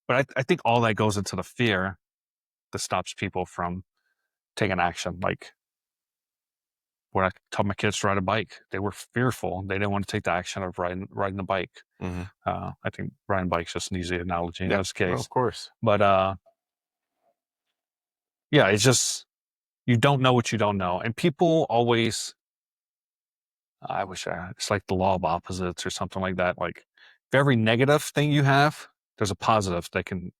But I think all that goes into the fear that stops people from taking action. Like when I taught my kids to ride a bike, they were fearful. They didn't want to take the action of riding the bike. Hmm. I think riding bike's just an easy analogy in Yeah, this well, case. of course. But yeah, it's just you don't know what you don't know, and people always. I wish it's like the law of opposites or something like that. Like for every negative thing you have, there's a positive that can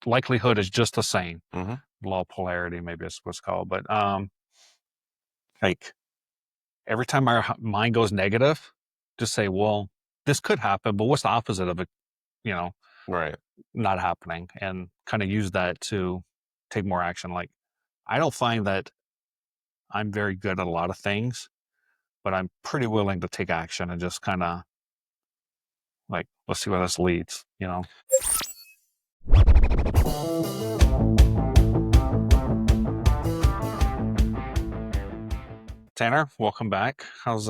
likelihood is just the same. Hmm. Law of polarity, maybe it's what's called. But like every time our mind goes negative, just say, well, this could happen, but what's the opposite of it? You know, Right. not happening, and kind of use that to take more action. Like I don't find that I'm very good at a lot of things, but I'm pretty willing to take action and just kind of like, let's see where this leads, you know? Tanner, welcome back. How's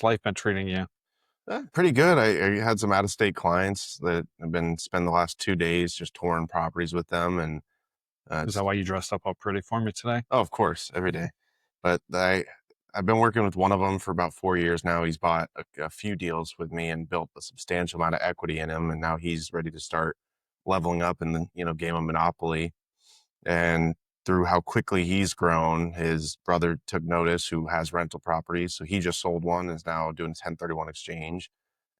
life been treating you? Pretty good. I had some out-of-state clients that have been spend the last 2 days just touring properties with them, and Is that it's why you dressed up all pretty for me today? oh, of course, every day. But I've been working with one of them for about 4 years now. He's bought a few deals with me and built a substantial amount of equity in him, and now he's ready to start leveling up in the game of Monopoly. And through how quickly he's grown, his brother took notice, who has rental properties, so he just sold one, is now doing 1031 exchange.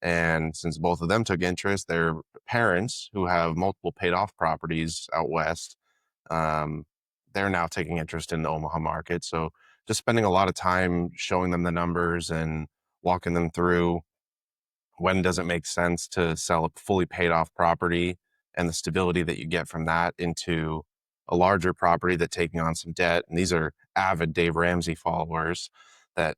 And since both of them took interest, their parents, who have multiple paid off properties out west, um, they're now taking interest in the Omaha market. So just spending a lot of time showing them the numbers and walking them through when does it make sense to sell a fully paid off property and the stability that you get from that into a larger property that taking on some debt. And these are avid Dave Ramsey followers that,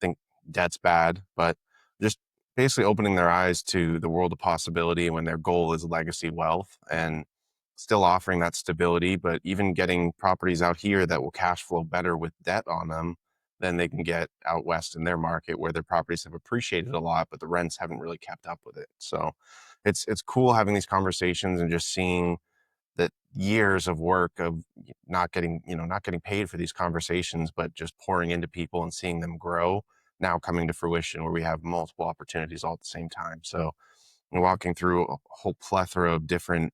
think debt's bad, but just basically opening their eyes to the world of possibility when their goal is legacy wealth, and still offering that stability, but even getting properties out here that will cash flow better with debt on them than they can get out west in their market, where their properties have appreciated a lot, but the rents haven't really kept up with it. So it's cool having these conversations and just seeing that years of work of not getting paid for these conversations, but just pouring into people and seeing them grow, now coming to fruition where we have multiple opportunities all at the same time. So walking through a whole plethora of different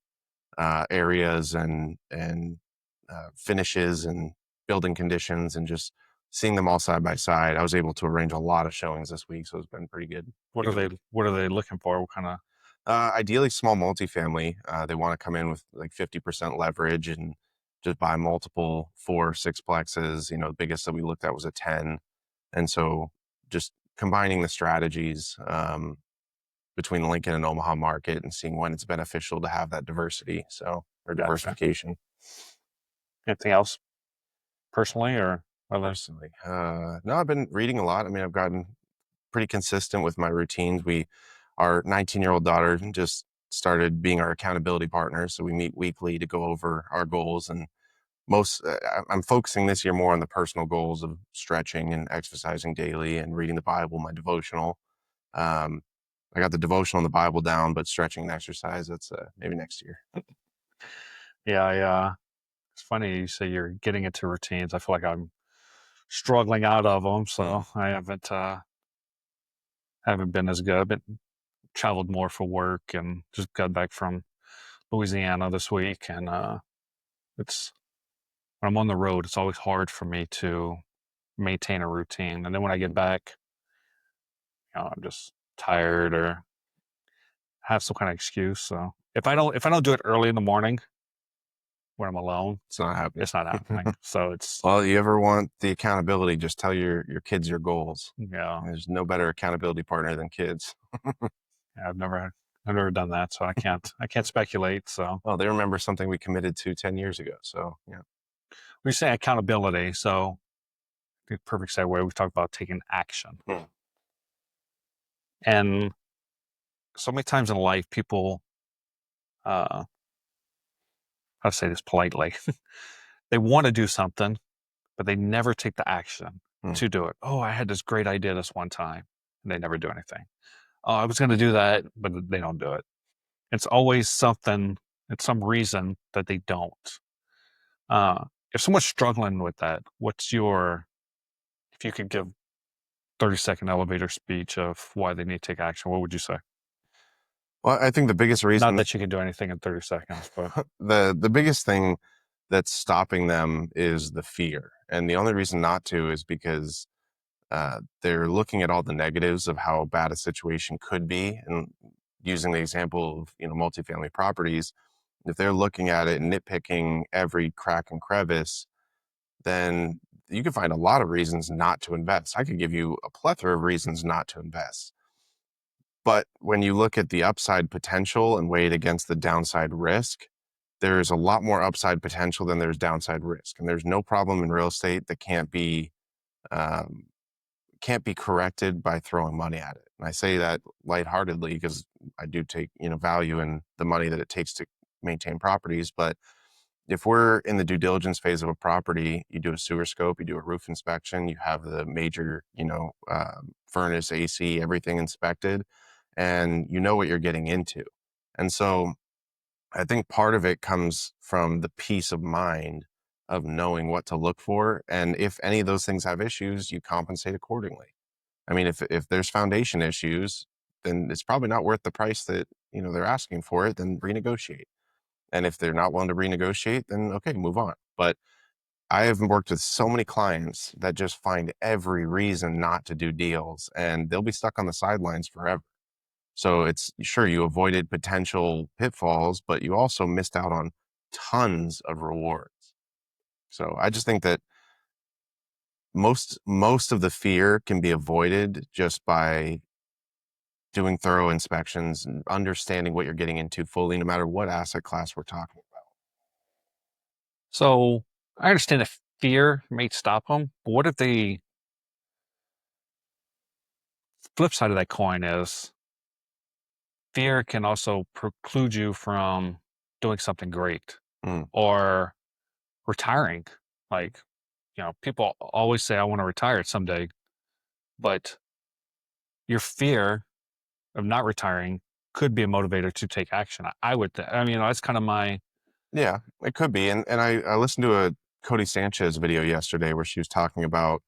areas and finishes and building conditions, and just seeing them all side by side. I was able to arrange a lot of showings this week, so it's been pretty good. What are they looking for? What kind of Ideally, small multifamily. They want to come in with like 50% leverage and just buy multiple 4, 6 plexes. The biggest that we looked at was a 10, and so just combining the strategies between the Lincoln and Omaha market and seeing when it's beneficial to have that diversity. So, or gotcha? diversification. Anything else personally or others? Personally, no, I've been reading a lot. I mean, I've gotten pretty consistent with my routines. Our 19-year-old daughter just started being our accountability partner, so we meet weekly to go over our goals. And I'm focusing this year more on the personal goals of stretching and exercising daily and reading the Bible, my devotional. Um, I got the devotional and the Bible down, but stretching and exercise, that's maybe next year. Yeah, it's funny you say you're getting into routines. I feel like I'm struggling out of them, Hmm. so I haven't been as good. I've been traveled more for work and just got back from Louisiana this week, and it's when I'm on the road, it's always hard for me to maintain a routine. And then when I get back, I'm just tired or have some kind of excuse. So if I don't do it early in the morning when I'm alone, It's not happening. it's not happening. So it's Well, you ever want the accountability, just tell your kids your goals. yeah, There's no better accountability partner than kids. I've never done that, so I can't speculate. So Oh, they remember something we committed to 10 years ago. So, yeah. we say accountability. So the perfect segue. We talked about taking action, Hmm. and so many times in life, people, how to say this politely, they want to do something, but they never take the action Hmm. to do it. Oh, I had this great idea this one time, and they never do anything. Oh, I was going to do that, but they don't do it. It's always something, it's some reason that they don't. Uh, if someone's struggling with that, if you could give 30-second elevator speech of why they need to take action, what would you say? Well, I think the biggest Not reason that you can do anything in 30 seconds, but the biggest thing that's stopping them is the fear. And the only reason not to is because they're looking at all the negatives of how bad a situation could be. And using the example of, multifamily properties, if they're looking at it and nitpicking every crack and crevice, then you can find a lot of reasons not to invest. I could give you a plethora of reasons not to invest. But when you look at the upside potential and weigh it against the downside risk, there's a lot more upside potential than there's downside risk. And there's no problem in real estate that um, can't be corrected by throwing money at it. And I say that lightheartedly because I do take, value in the money that it takes to maintain properties. But if we're in the due diligence phase of a property, you do a sewer scope, you do a roof inspection, you have the major, furnace, AC, everything inspected, and you know what you're getting into. And so I think part of it comes from the peace of mind of knowing what to look for. And if any of those things have issues, you compensate accordingly. I mean, if there's foundation issues, then it's probably not worth the price that, they're asking for it, then renegotiate. And if they're not willing to renegotiate, then okay, move on. But I have worked with so many clients that just find every reason not to do deals and they'll be stuck on the sidelines forever. So it's sure you avoided potential pitfalls, but you also missed out on tons of rewards. So I just think that most of the fear can be avoided just by doing thorough inspections and understanding what you're getting into fully, no matter what asset class we're talking so I understand if fear may stop them, but what if the flip side of that coin is fear can also preclude you from doing something great about. or retiring? Like, people always say, I want to retire someday, but your fear of not retiring could be a motivator to take action. I would, I mean, that's kind of my, Yeah, it could be. And I listened to a Cody Sanchez video yesterday where she was talking about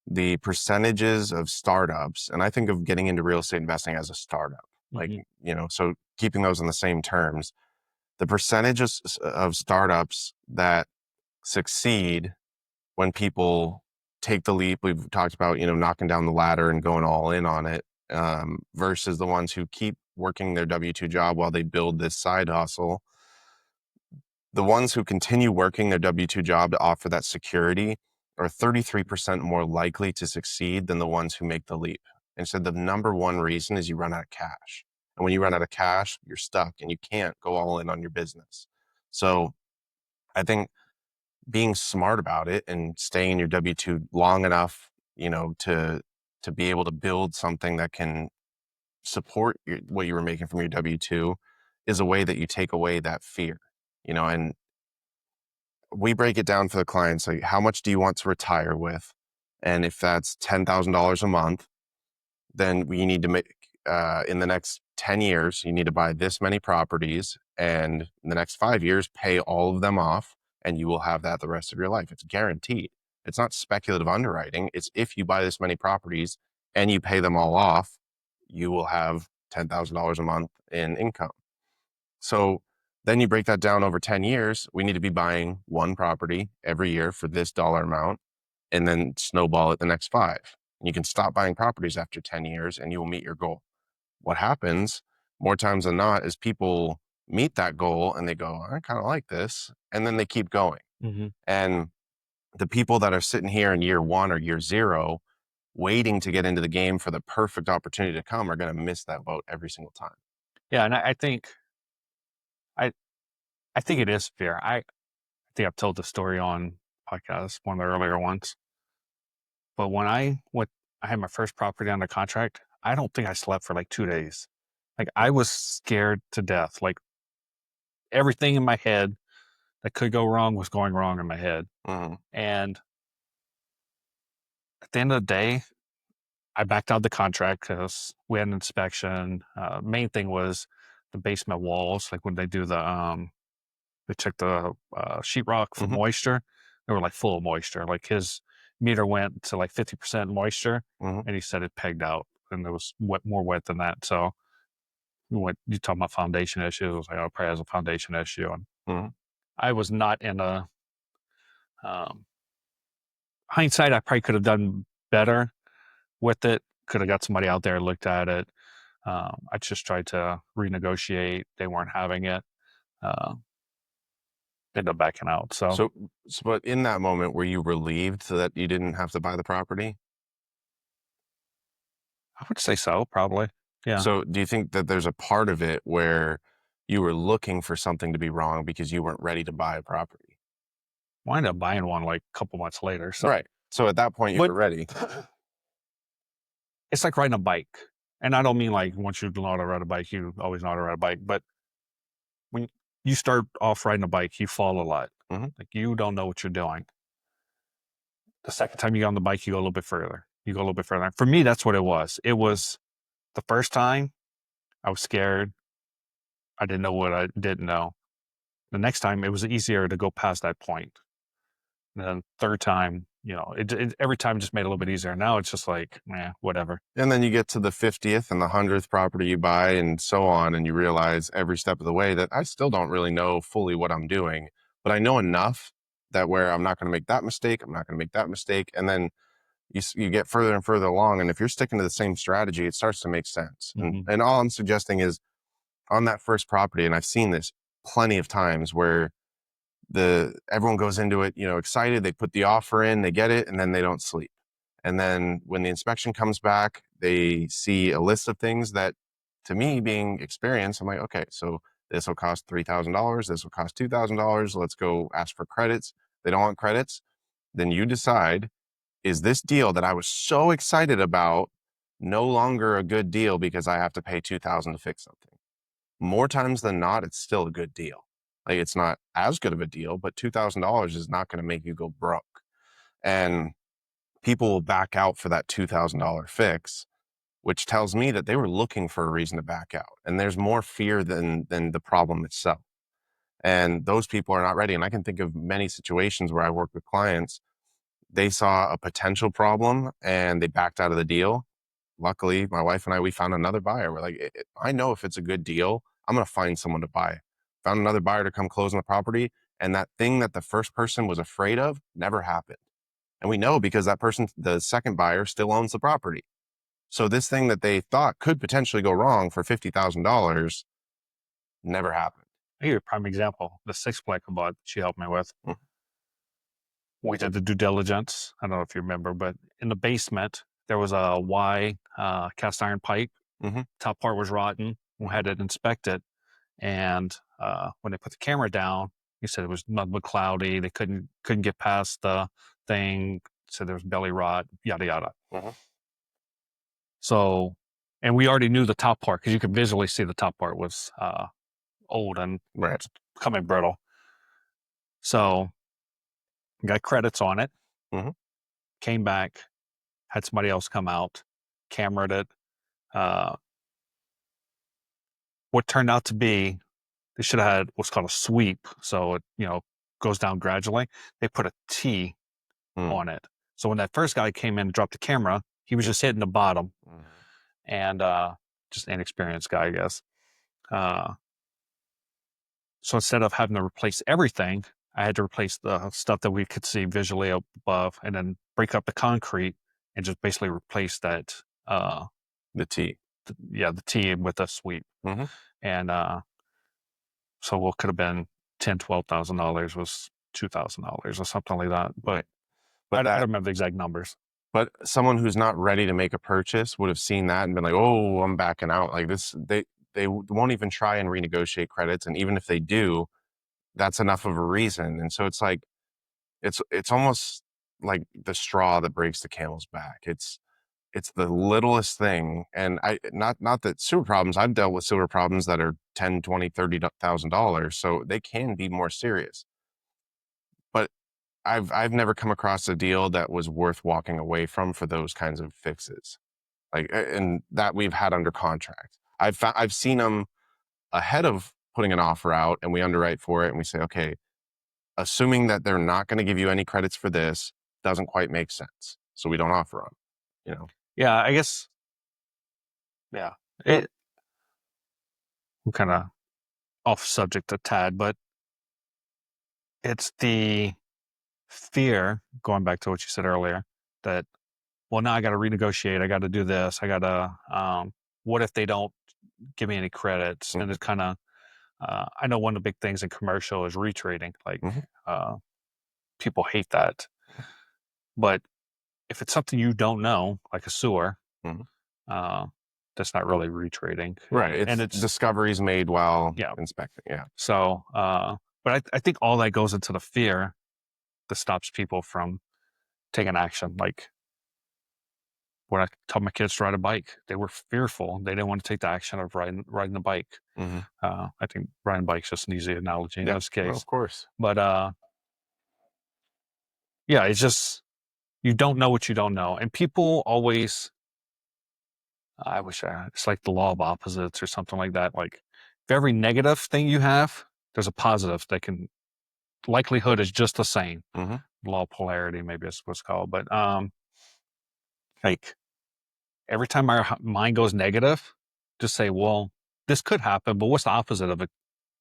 the percentages of startups. And I think of getting into real estate investing as a startup. Like, mhm. so keeping those in the same terms, the percentages of startups that succeed when people take the leap, we've talked about, knocking down the ladder and going all in on it, versus the ones who keep working their W-2 job while they build this side hustle. The ones who continue working their W-2 job to offer that security are 33% more likely to succeed than the ones who make the leap. And so the number one reason is you run out of cash. And when you run out of cash, you're stuck and you can't go all in on your business. So I think being smart about it and staying in your W-2 long enough, to be able to build something that can support what you were making from your W-2 is a way that you take away that fear, and we break it down for the clients like how much do you want to retire with, and if that's $10,000 a month, then we need to make in the next 10 years you need to buy this many properties, and in the next 5 years pay all of them off, and you will have that the rest of your life. It's guaranteed. It's not speculative underwriting. It's if you buy this many properties and you pay them all off, you will have $10,000 a month in income. So then you break that down over 10 years. We need to be buying one property every year for this dollar amount and then snowball it the next five. And you can stop buying properties after 10 years and you will meet your goal. What happens more times than not is people meet that goal and they go, I kind of like this. And then they keep going. Mhm. And the people that are sitting here in year one or year zero, waiting to get into the game for the perfect opportunity to come, are going to miss that boat every single time. Yeah. And I, I think it is fear. I think I've told the story on podcast, one of the earlier ones, but I had my first property under contract, I don't think I slept for like 2 days. Like I was scared to death. Like everything in my head that could go wrong was going wrong in my head. Mhm. And at the end of the day, I backed out the contract because we had an inspection. Main thing was the basement walls, like when they do they check the sheetrock for Mhm. moisture. They were like full of moisture. Like his meter went to like 50% moisture, Mhm. and he said it pegged out, and it was more wet than that. So when you talk about foundation issues, I was like, oh, probably has a foundation issue. And Mhm. I was not in a um, hindsight. I probably could have done better with it. Could have got somebody out there looked at it. I just tried to renegotiate. They weren't having it. Uh, Ended up backing out. So So, but in that moment, were you relieved so that you didn't have to buy the property? I would say so, probably. Yeah. So, do you think that there's a part of it where you were looking for something to be wrong because you weren't ready to buy a property? Well, I ended up buying one like a couple months later. So, Right. So at that point, you but were ready. it's like riding a bike. And I don't mean like once you know how to ride a bike, you always know how to ride a bike. But when you start off riding a bike, you fall a lot. Mhm. Like you don't know what you're doing. The second time you get on the bike, you go a little bit further. You go a little bit further. For me, that's what it was. It was the first time I was scared. I didn't know what I didn't know. The next time, it was easier to go past that point. And then third time, every time just made it a little bit easier. Now it's just like, man, whatever. And then you get to the 50th and the 100th property you buy and so on, and you realize every step of the way that I still don't really know fully what I'm doing, but I know enough that where I'm not going to make that mistake, I'm not going to make that mistake. And then you get further and further along. And if you're sticking to the same strategy, it starts to make sense. And, Hmm. and all I'm suggesting is on that first property, and I've seen this plenty of times where everyone goes into it, excited. They put the offer in, they get it, and then they don't sleep. And then when the inspection comes back, they see a list of things that, to me, being experienced, I'm like, okay, so this will cost $3,000. This will cost $2,000. Let's go ask for credits. They don't want credits. Then you decide, is this deal that I was so excited about no longer a good deal because I have to pay 2,000 to fix something? More times than not, it's still a good deal. Like it's not as good of a deal, but $2,000 is not going to make you go broke. And people will back out for that $2,000 fix, which tells me that they were looking for a reason to back out. And there's more fear than the problem itself. And those people are not ready. And I can think of many situations where I work with clients. They saw a potential problem and they backed out of the deal. Luckily, my wife and I, we found another buyer. We're like, I know if it's a good deal, I'm going to find someone to buy. Found another buyer to come close on the property. And that thing that the first person was afraid of never happened. And we know because that person, the second buyer, still owns the property. So this thing that they thought could potentially go wrong for $50,000 never happened. I give you a prime example. The six-plex I bought, she helped me with. Mm. We did the due diligence. I don't know if you remember, but in the basement, there was a Y cast iron pipe. Mm-hmm. Top part was rotten. We had it inspected. And when they put the camera down, he said it was nothing but cloudy. They couldn't get past the thing. Said there was belly rot, yada yada. Mm-hmm. So, and we already knew the top part because you could visually see the top part was old and Right. becoming brittle. So, got credits on it. Mm-hmm. Came back, had somebody else come out, cameraed it. Uh, what turned out to be, they should have had what's called a sweep, so it goes down gradually. They put a T Mm-hmm. on it. So when that first guy came in and dropped the camera, he was just hitting the bottom, and just an inexperienced guy, I guess. Uh, so instead of having to replace everything, I had to replace the stuff that we could see visually up above, and then break up the concrete and just basically replace that. The T. The T with a sweep, Mm-hmm. and so what could have been $10,000, $12,000 was $2,000 or something like that. But I But don't that remember the exact numbers. But someone who's not ready to make a purchase would have seen that and been like, "Oh, I'm backing out." Like this, they won't even try and renegotiate credits, and even if they do, that's enough of a reason. And so it's like it's almost like the straw that breaks the camel's back. It's the littlest thing, and I not that sewer problems. I've dealt with sewer problems that are 10, 20, 30,000 dollars, so they can be more serious. But I've never come across a deal that was worth walking away from for those kinds of fixes. Like, and that we've had under contract. I've seen them. ahead of putting an offer out and we underwrite for it and we say, okay, assuming that they're not going to give you any credits for this doesn't quite make sense. So we don't offer them, you know? Yeah, I guess. Yeah, it, I'm kind of off subject a tad, but it's the fear, going back to what you said earlier, that, well, now I got to renegotiate. I got to do this. I got to, what if they don't give me any credits? And Mhm, it's kind of, I know one of the big things in commercial is retrading. Like, mhm, uh, people hate that. But if it's something you don't know, like a sewer, mhm. uh, that's not really retrading. Right. And It's it's, discoveries made while yeah. inspecting. Yeah. So, but I think all that goes into the fear that stops people from taking action. Like, when I taught my kids to ride a bike, they were fearful. They didn't want to take the action of riding the bike. Hmm. I think riding bike's just an easy analogy in Yeah. this No, of case. course. But yeah, it's just you don't know what you don't know, and people always. I wish it's like the law of opposites or something like that. Like, if every negative thing you have, there's a positive that can likelihood is just the same. Hmm. Law of polarity, maybe that's what's called. But like every time our mind goes negative, just say, well, this could happen, but what's the opposite of it?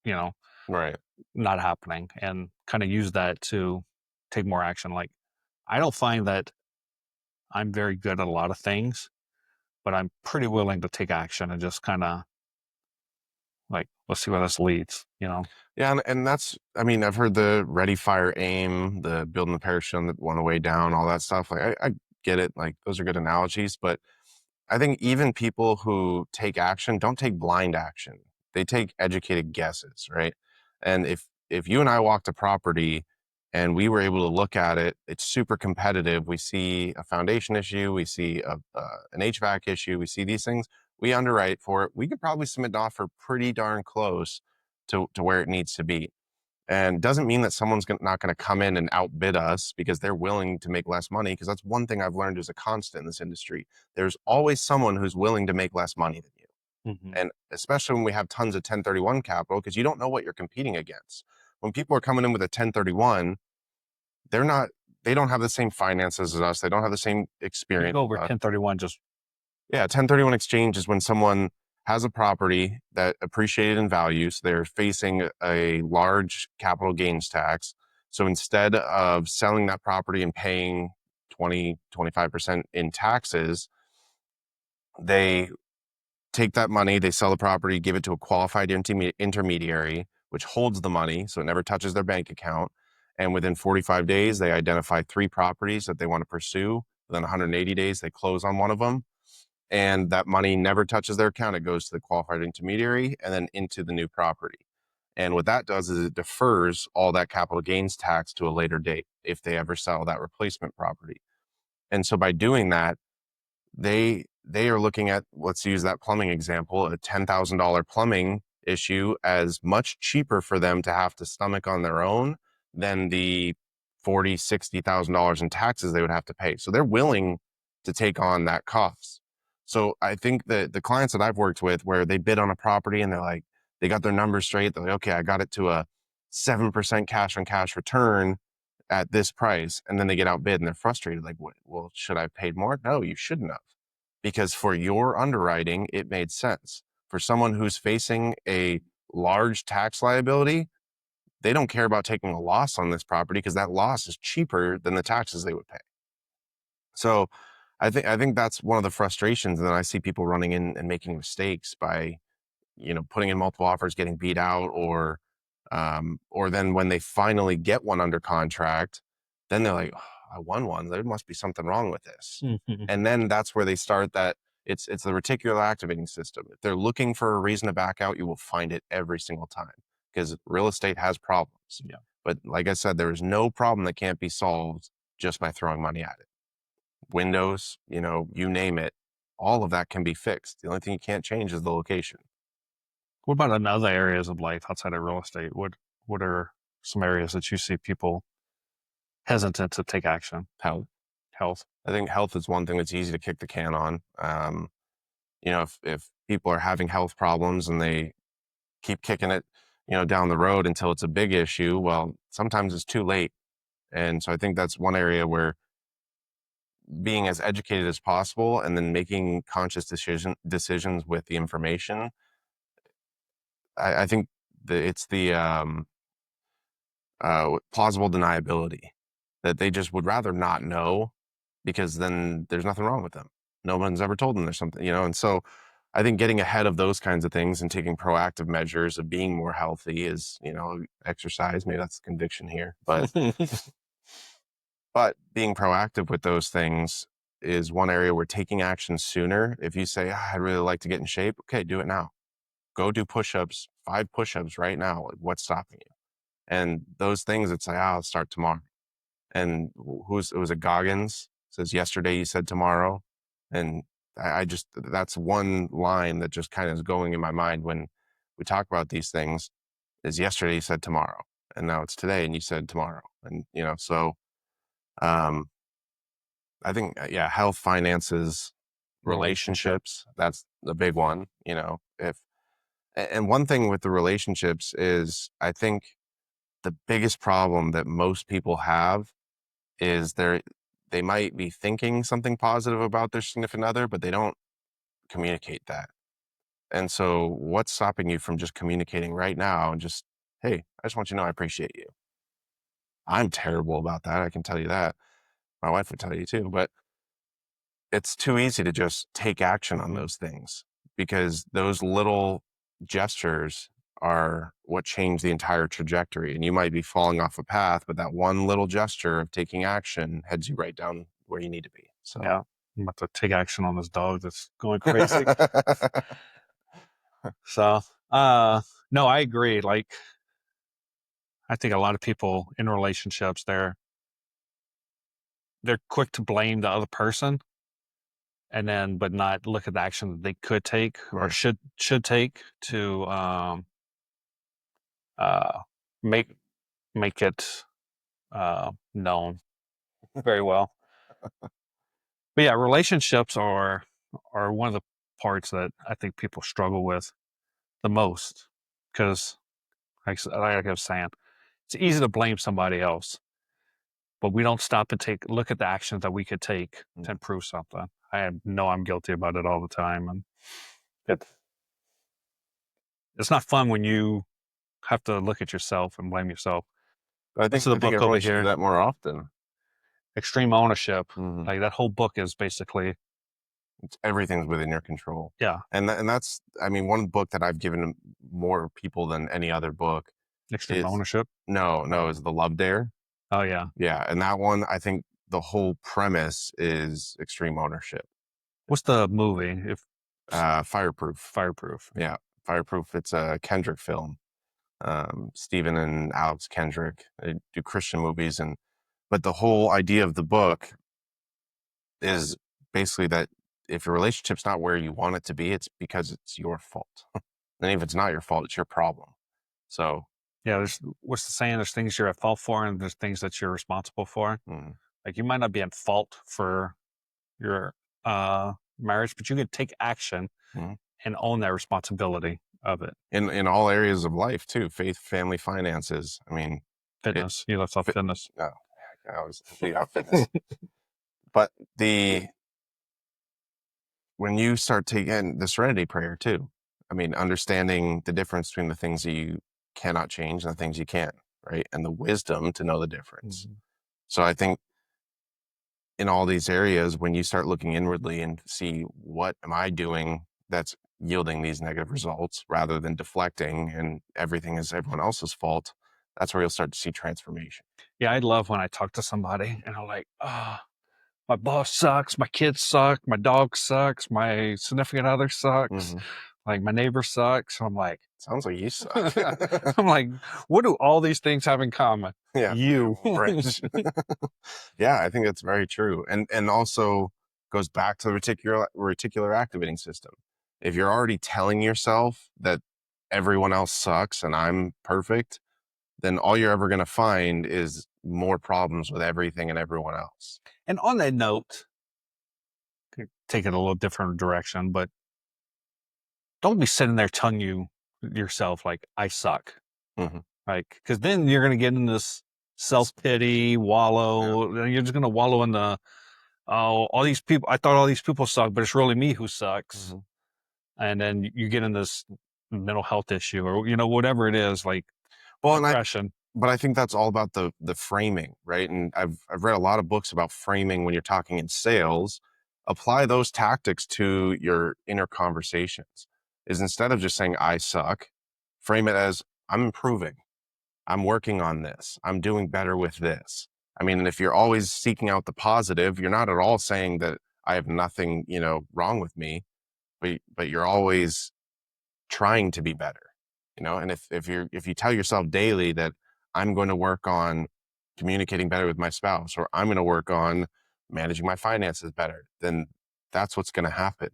You know, Right. not happening, and kind of use that to take more action. Like, I don't find that I'm very good at a lot of things, but I'm pretty willing to take action and just kind of like, let's see where this leads, you know? Yeah. And that's, I mean, I've heard the ready, fire, aim, the building the parachute on the way down, all that stuff. Like, I get it. Like, those are good analogies. But I think even people who take action don't take blind action. They take educated guesses, right? And if you and I walked a property and we were able to look at it, it's super competitive. We see a foundation issue, we see an HVAC issue, we see these things. We underwrite for it. We could probably submit an offer pretty darn close to where it needs to be. And doesn't mean that someone's not going to come in and outbid us because they're willing to make less money. Because that's one thing I've learned is a constant in this industry. There's always someone who's willing to make less money than you. Hmm. And especially when we have tons of 1031 capital, because you don't know what you're competing against. When people are coming in with a 1031, they're not, they don't have the same finances as us. They don't have the same You can experience go over as us. 1031, just Yeah, 1031 exchange is when someone has a property that appreciated in value. So they're facing a large capital gains tax. So instead of selling that property and paying 20-25% in taxes, they take that money, they sell the property, give it to a qualified intermediary, which holds the money. So it never touches their bank account. And within 45 days, they identify 3 properties that they want to pursue. Within 180 days, they close on one of them, and that money never touches their account. It goes to the qualified intermediary and then into the new property. And what that does is it defers all that capital gains tax to a later date if they ever sell that replacement property. And so by doing that, they are looking at, let's use that plumbing example, a $10,000 plumbing issue as much cheaper for them to have to stomach on their own than the 40, $60,000 in taxes they would have to pay. So they're willing to take on that cost. So I think that the clients that I've worked with where they bid on a property and they're like, they got their numbers straight. They're like, okay, I got it to a 7% cash on cash return at this price. And then they get outbid and they're frustrated. Like, what? Well, should I have paid more? No, you shouldn't have. Because for your underwriting, it made sense. For someone who's facing a large tax liability, they don't care about taking a loss on this property because that loss is cheaper than the taxes they would pay. So I think that's one of the frustrations. And then I see people running in and making mistakes by, putting in multiple offers, getting beat out, or then when they finally get one under contract, then they're like, "Oh, I won one. There must be something wrong with this." Mhm. And then that's where they start that it's the reticular activating system. If they're looking for a reason to back out, you will find it every single time because real estate has problems. Yeah. But like I said, there is no problem that can't be solved just by throwing money at it. Windows, you name it, all of that can be fixed. The only thing you can't change is the location. What about in other areas of life outside of real estate? What are some areas that you see people hesitant to take action? Health. Health. I think health is one thing that's easy to kick the can on. If people are having health problems and keep kicking it, down the road until it's a big issue. Well, sometimes it's too late. And so I think that's one area where being as educated as possible and then making conscious decisions with the information. I think it's the plausible deniability that they just would rather not know because then there's nothing wrong with them. No one's ever told them there's something, and so I think getting ahead of those kinds of things and taking proactive measures of being more healthy is, exercise. Maybe that's the conviction here, but being proactive with those things is one area where taking action sooner. If you say, I'd really like to get in shape, okay, do it now. Go do push-ups, 5 push-ups right now. Like, what's stopping you? And those things, it's like, I'll start tomorrow. And it was a Goggins says, yesterday you said tomorrow. And I just, that's one line that just kind of is going in my mind when we talk about these things is yesterday you said tomorrow. And now it's today and you said tomorrow. And, so um, I think, yeah, health, finances, Relationship. relationships, that's the big one, and one thing with the relationships is I think the biggest problem that most people have is they might be thinking something positive about their significant other, but they don't communicate that. And so what's stopping you from just communicating right now and just, hey, I just want you to know I appreciate you. I'm terrible about that. I can tell you that. My wife would tell you too, but it's too easy to just take action on those things because those little gestures are what change the entire trajectory. And you might be falling off a path, but that one little gesture of taking action heads you right down where you need to be. So, Yeah. I'm about to take action on this dog that's going crazy. So, no, I agree. Like, I think a lot of people in relationships, they're quick to blame the other person and then, but not look at the action that they could take or right. should take to, uh, make, make it, known very well. But yeah, relationships are one of the parts that I think people struggle with the most because, like I was saying, it's easy to blame somebody else, but we don't stop and look at the actions that we could take Mm. to improve something. I know I'm guilty about it all the time, and it's it's not fun when you have to look at yourself and blame yourself. I This think is a I think book over everyone should do here, that more often. Extreme Ownership. Mhm. Like that whole book is basically, Everything's within your control. yeah, And that's, I mean, one book that I've given more people than any other book Extreme is Ownership. no, is The Love Dare. Oh yeah, Yeah, and that one, I think the whole premise is extreme ownership. what's the movie? If Fireproof. Fireproof. Yeah, Fireproof. It's a Kendrick film. Stephen and Alex Kendrick, they do Christian movies, and but the whole idea of the book is basically that if your relationship's not where you want it to be, it's because it's your fault. And if it's not your fault, it's your problem. So, Yeah, there's what's the saying? There's things you're at fault for, and there's things that you're responsible for. mm, Like you might not be at fault for your marriage, but you could take action mm. and own that responsibility of it. In all areas of life too, faith, family, finances. I mean, it. Fitness, you left off Fit, fitness. no, I was leave out fitness, but the when you start taking the serenity prayer too, I mean, understanding the difference between the things that you cannot change and the things you can, right? And the wisdom to know the difference. Mhm. So I think in all these areas, when you start looking inwardly and see what am I doing that's yielding these negative results rather than deflecting and everything is everyone else's fault, that's where you'll start to see transformation. Yeah, I love when I talk to somebody and I'm like, oh, my boss sucks, my kids suck, my dog sucks, my significant other sucks, Mm-hmm. like my neighbor sucks. I'm like, Sounds like you suck. I'm like, what do all these things have in common? Yeah, You. French. Yeah, I think that's very true, and also goes back to the reticular activating system. If you're already telling yourself that everyone else sucks and I'm perfect, then all you're ever going to find is more problems with everything and everyone else. And on that note, take it a little different direction, but don't be sitting there telling you yourself like I suck, Mhm. like because then you're gonna get in this self pity Yeah. wallow. You're just gonna wallow in the oh all these people. I thought all these people suck, but it's really me who sucks. Mhm. And then you get in this mental health issue or whatever it is, like Well, depression. but I think that's all about the framing, right? And I've read a lot of books about framing when you're talking in sales. Apply those tactics to your inner conversations. Is instead of just saying I suck, frame it as I'm improving. I'm working on this. I'm doing better with this. I mean, if you're always seeking out the positive, you're not at all saying that I have nothing, wrong with me, but you're always trying to be better, and if you tell yourself daily that I'm going to work on communicating better with my spouse, or I'm going to work on managing my finances better, then that's what's going to happen.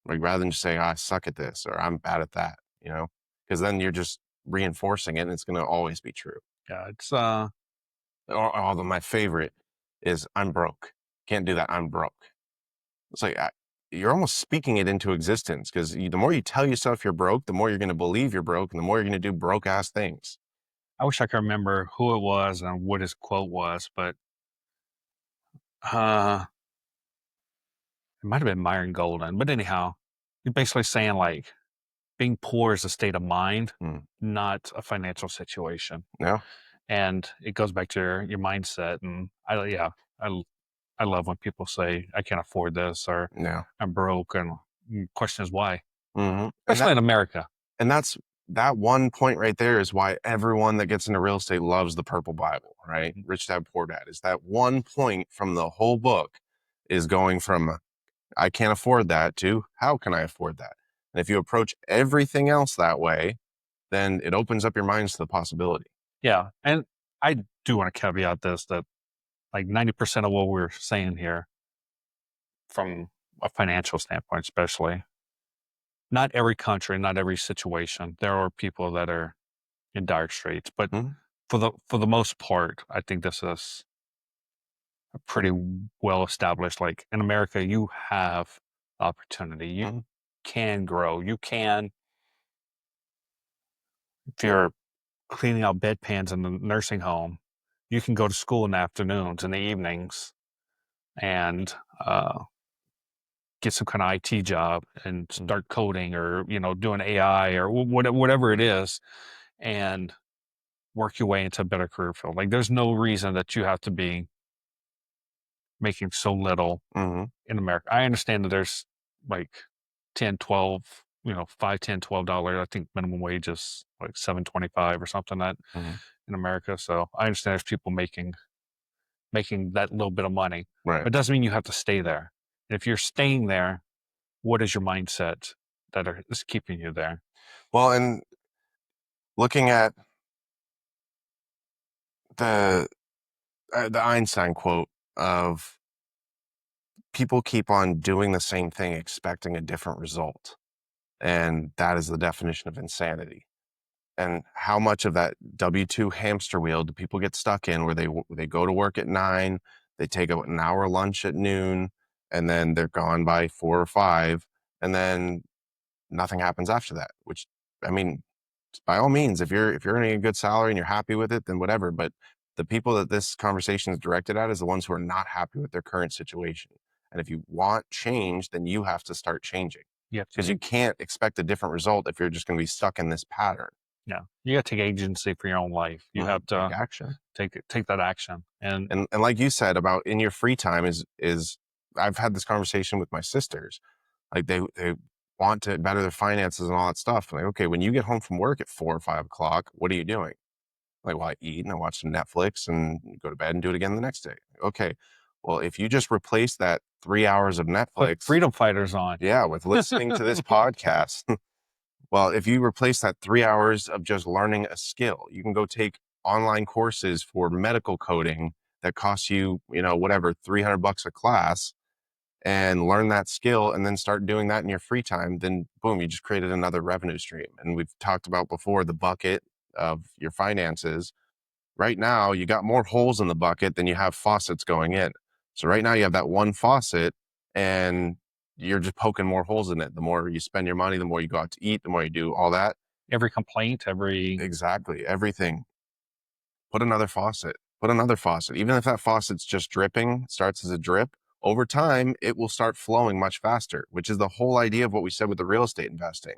Like, rather than just saying, I suck at this or I'm bad at that, because then you're just reinforcing it and it's going to always be true. Yeah, it's Although my favorite is I'm broke. Can't do that. I'm broke. It's like you're almost speaking it into existence, because the more you tell yourself you're broke, the more you're going to believe you're broke, and the more you're going to do broke ass things. I wish I could remember who it was and what his quote was, but uh it might have been Myron Golden. But anyhow, you're basically saying like being poor is a state of mind, Mm. not a financial situation. Yeah, And it goes back to your mindset. And I I love when people say I can't afford this or yeah. I'm broke, and the question is why, Hmm. And especially in America. that's that one point right there is why everyone that gets into real estate loves the Purple Bible, right? Mhm. Rich Dad Poor Dad is that one point from the whole book, is going from I can't afford that to how can I afford that? And if you approach everything else that way, then it opens up your minds to the possibility. Yeah, and I do want to caveat this that like 90% of what we're saying here, from a financial standpoint, especially, not every country, not every situation. There are people that are in dire straits, but Mhm. for the most part, I think this is a pretty well established. Like in America, you have opportunity. You Mhm. can grow. You can, if you're cleaning out bedpans in the nursing home, you can go to school in the afternoons and the evenings and get some kind of IT job and Mhm. start coding or doing AI or whatever it is, and work your way into a better career field. Like there's no reason that you have to be making so little Mhm. in America. I understand that there's like 10, 12, 5, 10, $12. I think minimum wage is like 7.25 or something that Mhm. in America. So I understand there's people making that little bit of money, Right. but it doesn't mean you have to stay there. And if you're staying there, what is your mindset is keeping you there? Well, and looking at the the Einstein quote of people keep on doing the same thing expecting a different result, and that is the definition of insanity. And how much of that W-2 hamster wheel do people get stuck in, where they go to work at 9, they take an hour lunch at noon, and then they're gone by 4 or 5, and then nothing happens after that, which, I mean, by all means, if you're earning a good salary and you're happy with it, then whatever. But the people that this conversation is directed at is the ones who are not happy with their current situation. And if you want change, then you have to start changing, You have to because you take can't expect a different result if you're just going to be stuck in this pattern. Yeah, you got to take agency for your own life. You Mhm. have Take to action. take that action. And And like you said about in your free time, is I've had this conversation with my sisters. Like, they want to better their finances and all that stuff. Like, okay, when you get home from work at 4 or 5 o'clock, what are you doing? Like, well, I eat and I watch some Netflix and go to bed and do it again the next day. Okay. Well, if you just replace that 3 hours of put Netflix, freedom fighters on. yeah, with listening to this podcast, well, if you replace that 3 hours of just learning a skill, you can go take online courses for medical coding that cost you, whatever, 300 bucks a class, and learn that skill and then start doing that in your free time. Then boom, you just created another revenue stream. And we've talked about before the bucket of your finances. Right now, you got more holes in the bucket than you have faucets going in. So right now you have that one faucet, and you're just poking more holes in it. The more you spend your money, the more you go out to eat, the more you do all that. every complaint, every Exactly. Everything. Put another faucet. Put another faucet. Even if that faucet's just dripping, starts as a drip, over time, it will start flowing much faster, which is the whole idea of what we said with the real estate investing.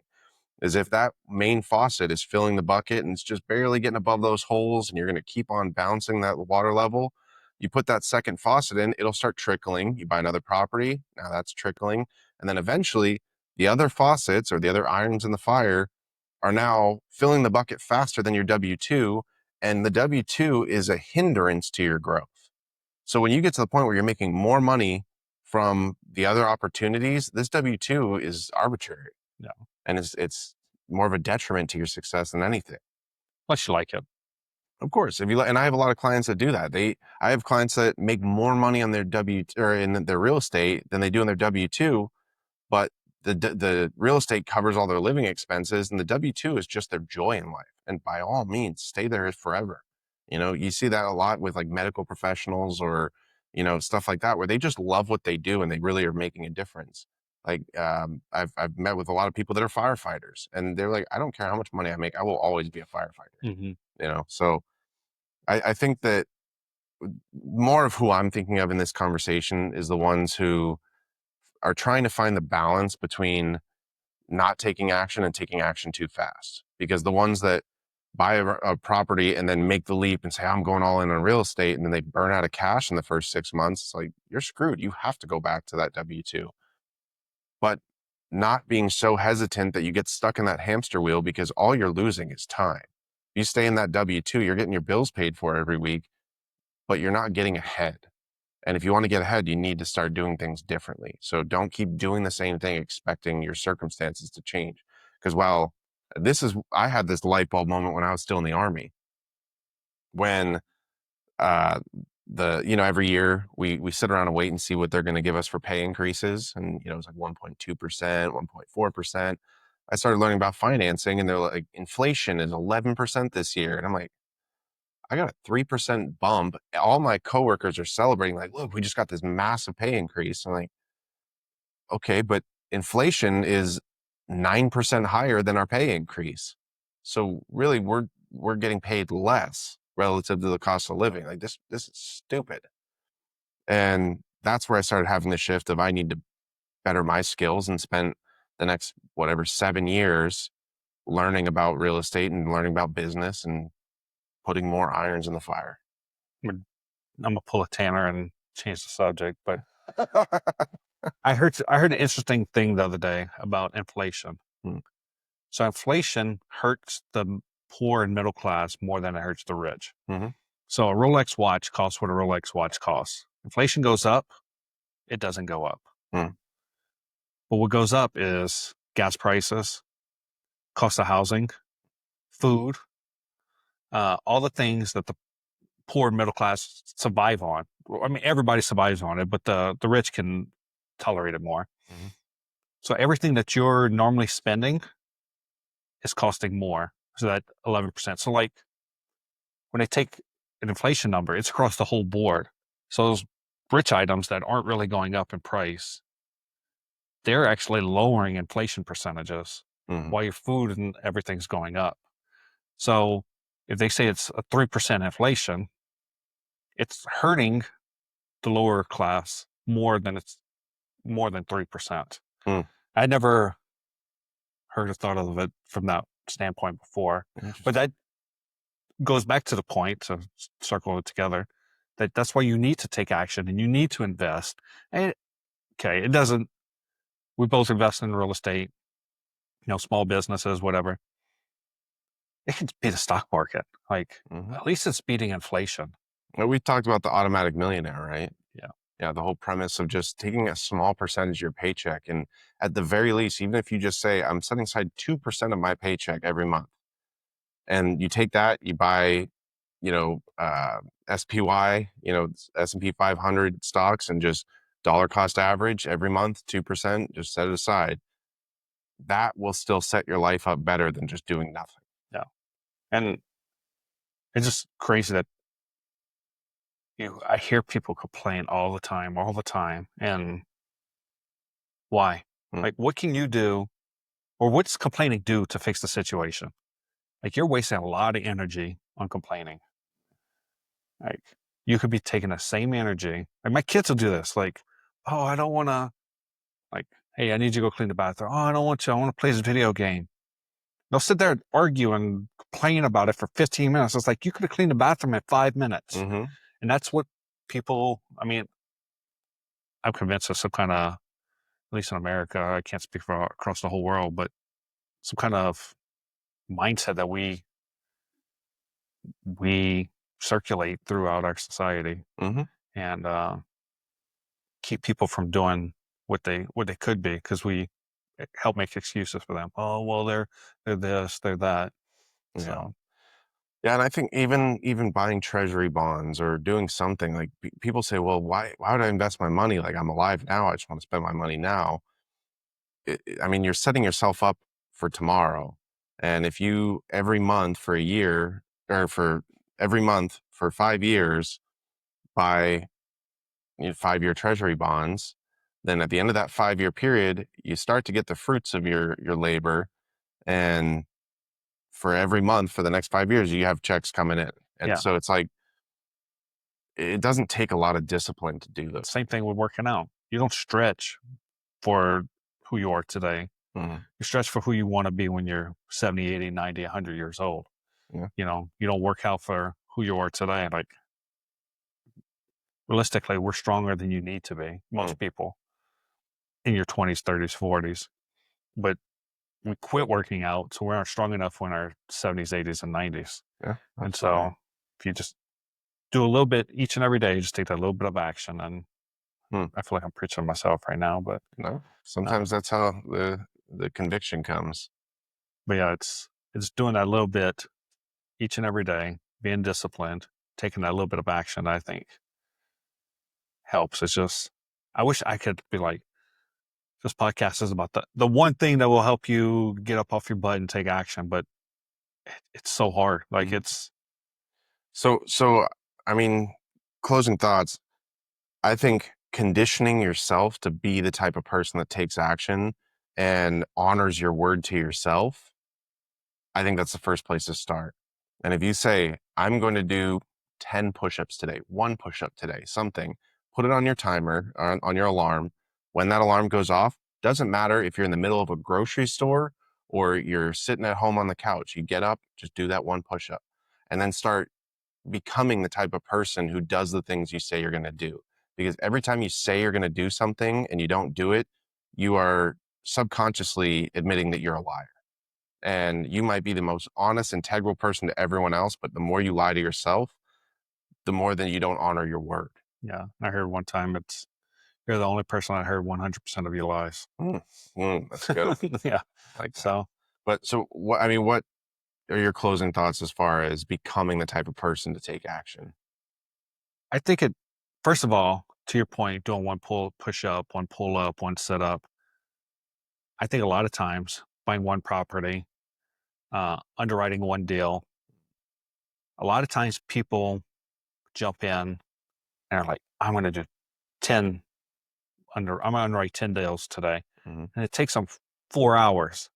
Is if that main faucet is filling the bucket and it's just barely getting above those holes and you're going to keep on bouncing that water level, you put that second faucet in, it'll start trickling. You buy another property, now that's trickling. And then eventually the other faucets or the other irons in the fire are now filling the bucket faster than your W 2. And the W 2 is a hindrance to your growth. So when you get to the point where you're making more money from the other opportunities, this W 2 is arbitrary. no. And it's more of a detriment to your success than anything. Plus you like it. Of course, if you and I have a lot of clients that do that. I have clients that make more money on their W or in their real estate than they do in their W two, but the real estate covers all their living expenses, and the W two is just their joy in life. And by all means, stay there forever. You know, you see that a lot with like medical professionals or stuff like that, where they just love what they do and they really are making a difference. Like I've met with a lot of people that are firefighters, and they're like, I don't care how much money I make, I will always be a firefighter. Mm-hmm. So I think that more of who I'm thinking of in this conversation is the ones who are trying to find the balance between not taking action and taking action too fast. Because the ones that buy a property and then make the leap and say, I'm going all in on real estate, and then they burn out of cash in the first 6 months, it's like, you're screwed. You have to go back to that W 2. But not being so hesitant that you get stuck in that hamster wheel because all you're losing is time. You stay in that W 2, you're getting your bills paid for every week, but you're not getting ahead. And if you want to get ahead, you need to start doing things differently. So don't keep doing the same thing, expecting your circumstances to change. Because I had this light bulb moment when I was still in the Army, when uh, every year we sit around and wait and see what they're going to give us for pay increases. And, it was like 1.2%, 1.4%. I started learning about financing, and they're like, inflation is 11% this year. And I'm like, I got a 3% bump. All my coworkers are celebrating, like, look, we just got this massive pay increase. I'm like, okay, but inflation is 9% higher than our pay increase. So really we're getting paid less relative to the cost of living. Like this is stupid. And that's where I started having the shift of I need to better my skills, and spent the next whatever 7 years learning about real estate and learning about business and putting more irons in the fire. I'm gonna pull a Tanner and change the subject, but I heard an interesting thing the other day about inflation. Hmm. So inflation hurts the poor and middle class more than it hurts the rich. Mhm. So a Rolex watch costs what a Rolex watch costs. Inflation goes up, it doesn't go up. Mm. But what goes up is gas prices, cost of housing, food, all the things that the poor middle class survive on. I mean, everybody survives on it, but the rich can tolerate it more. Mhm. So everything that you're normally spending is costing more. So that 11%. So like when they take an inflation number, it's across the whole board. So those rich items that aren't really going up in price, they're actually lowering inflation percentages Mhm. while your food and everything's going up. So if they say it's a 3% inflation, it's hurting the lower class more than 3%. Mm. I never heard or thought of it from that standpoint before, but Interesting. that goes back to the point to circle it together that that's why you need to take action and you need to invest. And okay, it doesn't, we both invest in real estate, small businesses, whatever. It could be the stock market. Like Mhm. at least it's beating inflation. Well, we talked about the automatic millionaire, right? Yeah. Yeah, the whole premise of just taking a small percentage of your paycheck, and at the very least, even if you just say, I'm setting aside 2% of my paycheck every month, and you take that, you buy, SPY, S&P 500 stocks, and just dollar cost average every month, 2%, just set it aside. That will still set your life up better than just doing nothing. Yeah. And it's just crazy that, I hear people complain all the time. And why? Mm. Like, what can you do or what's complaining do to fix the situation? Like you're wasting a lot of energy on complaining. Like you could be taking the same energy. Like my kids will do this. Like, oh, I don't want to. Like, hey, I need you to go clean the bathroom. Oh, I don't want to. I want to play this video game. They'll sit there and argue and complain about it for 15 minutes. It's like you could have cleaned the bathroom in 5 minutes. Mhm. And that's what people, I mean, I'm convinced of some kind of, at least in America, I can't speak for across the whole world, but some kind of mindset that we circulate throughout our society Mhm. and keep people from doing what they could be because we help make excuses for them. Oh well, they're this, they're that. Yeah. So Yeah, and I think even buying treasury bonds or doing something like people say, "Well, why would I invest my money? Like I'm alive now. I just want to spend my money now." I mean, you're setting yourself up for tomorrow. And if you every month for a year or for every month for 5 years buy 5-year treasury bonds, then at the end of that 5-year period, you start to get the fruits of your labor. And for every month for the next 5 years, you have checks coming in. And yeah, so it's like it doesn't take a lot of discipline to do those same things. thing with working out. You don't stretch for who you are today. Mhm. You stretch for who you want to be when you're 70, 80, 90, 100 years old. Yeah. You don't work out for who you are today. Like realistically, we're stronger than you need to be. Mm. Most people in your 20s, 30s, 40s, but we quit working out, so we aren't strong enough when our 70s, 80s, and 90s. Yeah, And absolutely. so, if you just do a little bit each and every day, just take that little bit of action. And Hmm. I feel like I'm preaching to myself right now, No, uh, sometimes that's how the conviction comes. but yeah, it's doing that little bit each and every day, being disciplined, taking that little bit of action. I think helps. It's just I wish I could be like this podcast is about the one thing that will help you get up off your butt and take action, but it's so hard. Like Mhm. it's So I mean, closing thoughts. I think conditioning yourself to be the type of person that takes action and honors your word to yourself, I think that's the first place to start. And if you say, I'm going to do 10 push-ups today, one push-up today, something, put it on your timer, on your alarm. When that alarm goes off, doesn't matter if you're in the middle of a grocery store or you're sitting at home on the couch. You get up, just do that one push-up, and then start becoming the type of person who does the things you say you're going to do. Because every time you say you're going to do something and you don't do it, you are subconsciously admitting that you're a liar. And you might be the most honest, integral person to everyone else, but the more you lie to yourself, the more that you don't honor your word. yeah. I heard one time it's you're the only person that heard 100% of your lies. Mm, that's good. Yeah. I like that. So But so what, I mean, what are your closing thoughts as far as becoming the type of person to take action? I think first of all, to your point, doing one push up, one pull up, one sit up. I think a lot of times buying one property, underwriting one deal, a lot of times people jump in and are like, I'm going to do 10 I'm going to underwrite 10 deals today. Mhm. And it takes them 4 hours.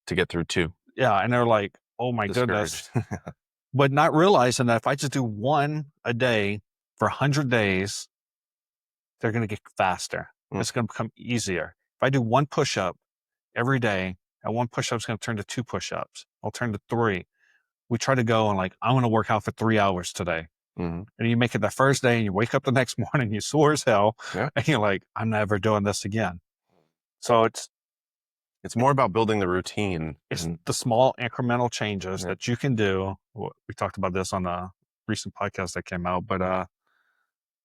To get through two, Yeah. And they're like, oh my goodness. discouraged. But not realizing that if I just do one a day for 100 days, they're going to get faster. Mm, It's going to become easier. If I do one push up every day, and one push up is going to turn to two push ups, I'll turn to three. We try to go and like, I'm going to work out for 3 hours today. mhm. And you make it the first day and you wake up the next morning, you sore as hell. Yeah. And you're like, I'm never doing this again. So It's more about building the routine it's and the small incremental changes yeah. that you can do. We talked about this on a recent podcast that came out, but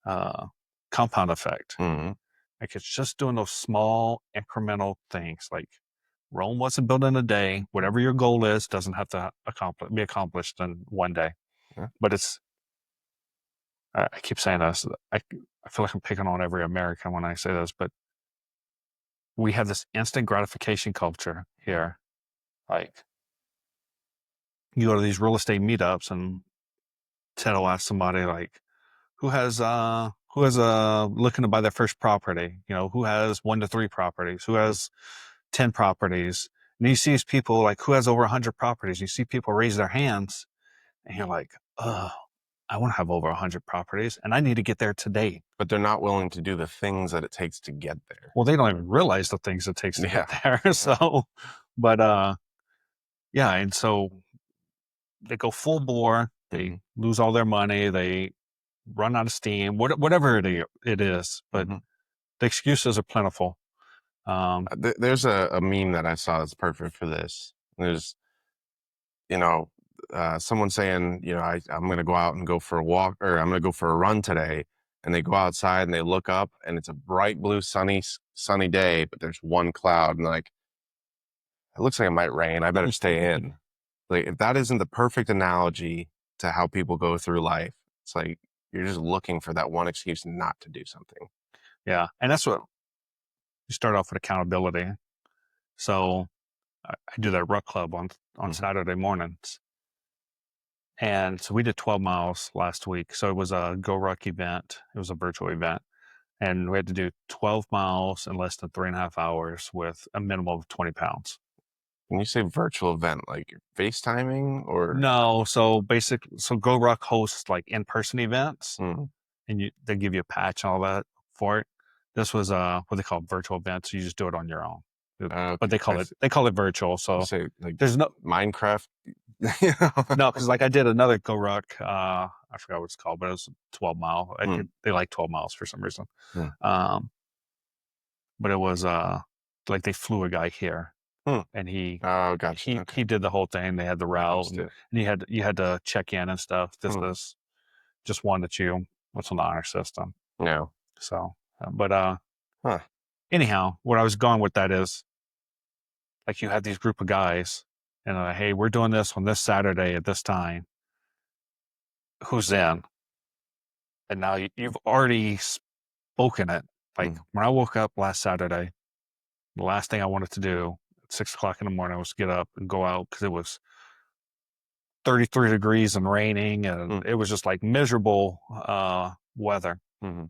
uh, compound effect. Mhm. Like it's just doing those small incremental things. Like Rome wasn't built in a day. Whatever your goal is doesn't have to be accomplished in one day. Yeah. But I keep saying this. I feel like I'm picking on every American when I say this, but we have this instant gratification culture here. Like you go to these real estate meetups and Ted will ask somebody like, who has looking to buy their first property? Who has 1 to 3 properties? Who Mhm. has 10 properties? And you see these people like who has over 100 properties. You see people raise their hands, and you're like, oh, I want to have over 100 properties, and I need to get there today. But they're not willing to do the things that it takes to get there. Well, they don't even realize the things it takes to get Yeah. there. Yeah. So, but yeah, and so they go full bore. They Mhm. lose all their money. They run out of steam. Whatever it is, but Mhm. the excuses are plentiful. There's a meme that I saw that's perfect for this. There's, you know, someone saying, I'm going to go out and go for a walk, or I'm going to go for a run today. And they go outside and they look up and it's a bright blue, sunny day, but there's one cloud. And they're like, it looks like it might rain. I better stay in. Like, if that isn't the perfect analogy to how people go through life, it's like you're just looking for that one excuse not to do something. Yeah, and that's what you start off with accountability. So I do that ruck club on Hmm. Saturday mornings, and so we did 12 miles last week. So it was a Go Ruck event. It was a virtual event, and we had to do 12 miles in less than 3.5 hours with a minimum of 20 pounds. When you say virtual event, like you're FaceTiming or? No, so Go Ruck hosts like in person events, Mm, and they give you a patch and all that for it. This was what they call virtual events. So you just do it on your own, but okay. they call it virtual. I So say like there's no Minecraft. You know? no because like I did another Go Ruck. I forgot what it's called, but it was a 12 mile. Mm, They like 12 miles for some reason. mm, Um, but it was like they flew a guy here, mm. and he Oh, gotcha. he Okay. he did the whole thing. They had the That route, helps and too. you had to check in and stuff. This Mm, is just one that you what's on the honor system. no. So, but Huh. anyhow, what I was going with that is like you had these group of guys, and hey, we're doing this on this Saturday at this time. Who's in? And now you've already spoken it. Like Mm, when I woke up last Saturday, the last thing I wanted to do at 6 o'clock in the morning was get up and go out because it was 33 degrees and raining, and mm, it was just like miserable weather, mhm,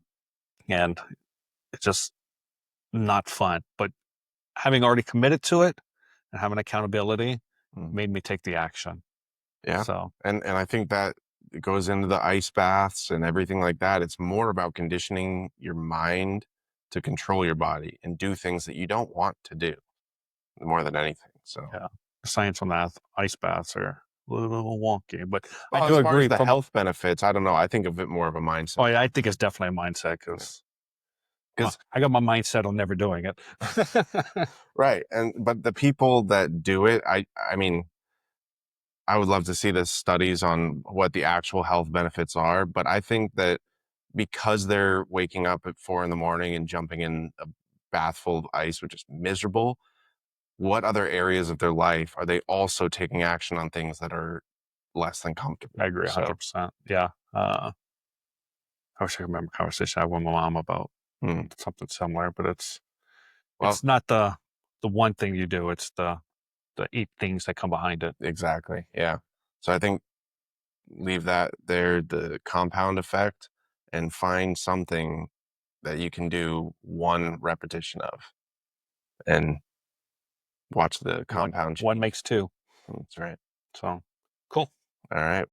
and it's just not fun. But having already committed to it and having accountability mm. made me take the action. Yeah. So And I think that it goes into the ice baths and everything like that. It's more about conditioning your mind to control your body and do things that you don't want to do more than anything. So, yeah, science on that ice baths are a little wonky, but I well, do as far as agree. the From health benefits, I don't know. I think of it more of a oh mindset. yeah, I think it's definitely a mindset because Because, I got my mindset on never doing it. right. But the people that do it, I mean, I would love to see the studies on what the actual health benefits are. But I think that because they're waking up at 4 in the morning and jumping in a bath full of ice, which is miserable, what other areas of their life are they also taking action on things that are less than I comfortable? agree So, 100%. Yeah. I wish I could remember a conversation I had with my mom about mm, something similar, but well, it's not the one thing you do. It's the eight things that come behind it. exactly. Yeah. So I think leave that there, the compound effect, and find something that you can do one repetition of and watch the One compound one change. makes two. That's right. So cool. All right.